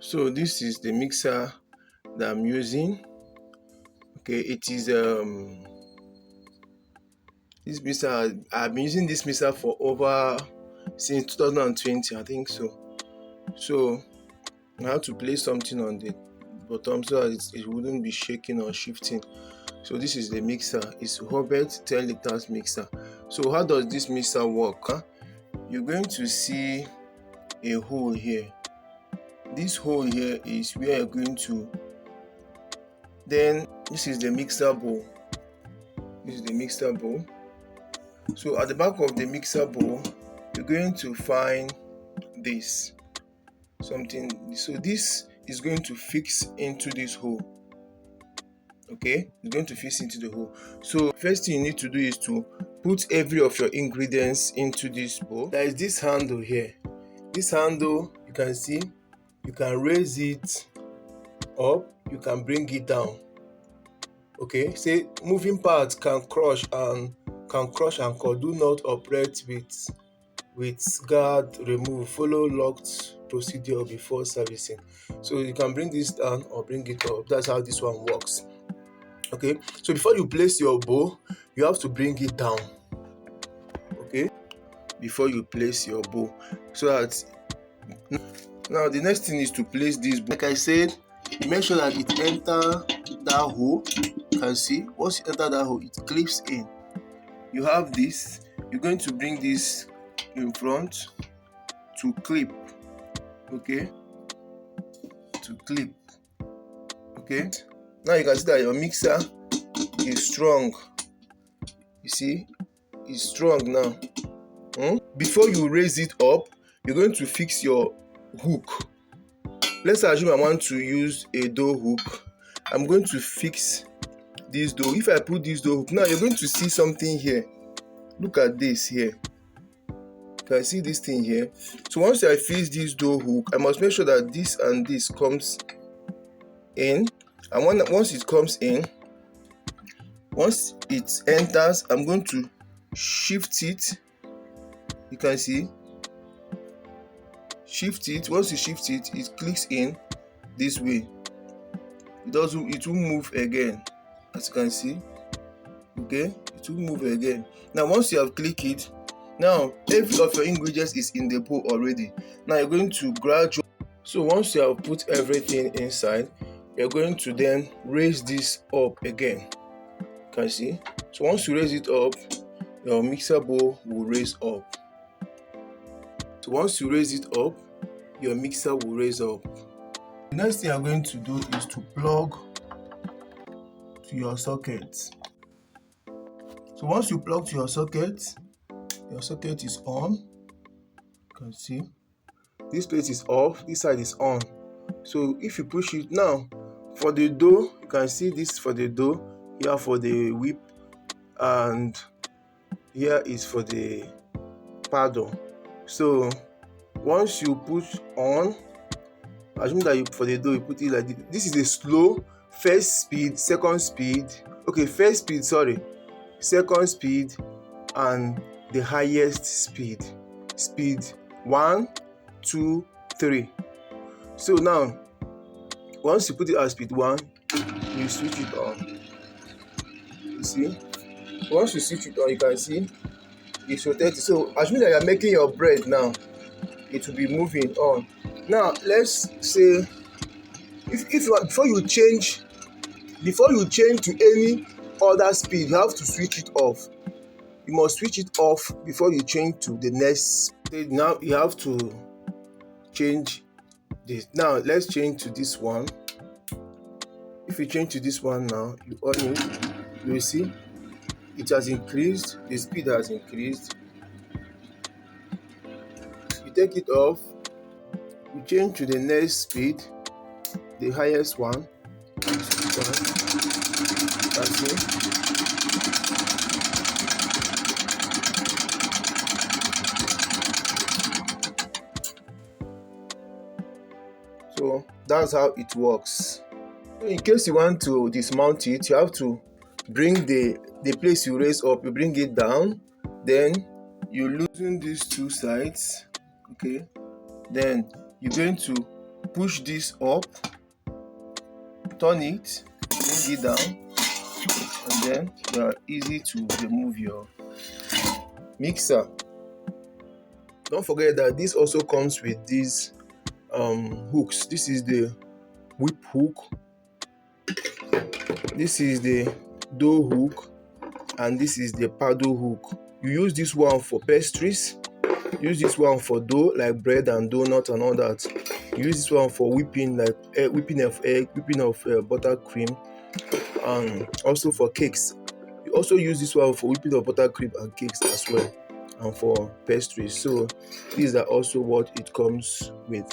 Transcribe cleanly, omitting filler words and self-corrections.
So this is the mixer that I'm using. Okay, it is this mixer, I've been using this mixer for over since 2020, I think so. So I have to place something on the bottom so that it wouldn't be shaking or shifting. So this is the mixer. It's Hobert 10 liters mixer. So how does this mixer work? You're going to see a hole here. This hole here is where you're going to, then this is the mixer bowl. This is the mixer bowl. So at the back of the mixer bowl, you're going to find this something. So this is going to fix into this hole. Okay, it's going to fix into the hole. So first thing you need to do is to put every of your ingredients into this bowl. There is this handle here. This handle, you can see, you can raise it up, you can bring it down. Okay, say moving parts can crush and cut. Do not operate with guard remove. Follow locked procedure before servicing. So you can bring this down or bring it up. That's how this one works. Okay, so before you place your bowl, you have to bring it down. Okay, before you place your bowl, so that now the next thing is to place this bowl. Like I said, make sure that it enter that hole. You can see once you enter that hole, it clips in. You have this. You're going to bring this in front to clip. Okay, to clip. Okay, now you can see that your mixer is strong. You see, it's strong now. Before you raise it up, you're going to fix your hook. Let's assume I want to use a door hook. I'm going to fix this door. If I put this door hook, now you're going to see something here. Look at this here. Can I see this thing here? So once I fix this door hook, I must make sure that this and this comes in. And once it comes in, once it enters, I'm going to shift it. You can see, shift it. Once you shift it, it clicks in this way. It will move again, as you can see. Okay, it will move again. Now once you have clicked it, now every of your ingredients is in the bowl already. Now you're going to gradually, so once you have put everything inside, you're going to then raise this up again. You can see, so once you raise it up, your mixer bowl will raise up. So once you raise it up, your mixer will raise up. The next thing you're going to do is to plug to your socket. So once you plug to your socket is on. You can see this place is off, this side is on. So if you push it now, for the dough, you can see this for the dough, here for the whip, and here is for the paddle. So once you push on, assume that for the dough you put it like this. This is a slow, first speed, second speed. Okay, first speed, sorry, second speed, and the highest speed. Speed 1, 2, 3. So now, once you put it at speed 1, you switch it on. You see? Once you switch it on, you can see it's rotating. So assume that you're making your bread now, it will be moving on. Now let's say before you change to any other speed, you have to switch it off. You must switch it off before you change to the next stage. Now you have to change this. Now let's change to this one. If you change to this one now, you on it, you will see it has increased, the speed has increased. You take it off, you change to the next speed, the highest one. That's it. So that's how it works. So in case you want to dismount it, you have to bring the place you raise up, you bring it down, then you loosen these two sides. Okay, then you're going to push this up, turn it, bring it down, and then you are easy to remove your mixer. Don't forget that this also comes with these hooks. This is the whip hook, this is the dough hook, and this is the paddle hook. You use this one for pastries, use this one for dough like bread and donut and all that. You use this one for whipping, like whipping of egg, whipping of buttercream, and also for cakes. You also use this one for whipping of buttercream and cakes as well, and for pastries. So these are also what it comes with.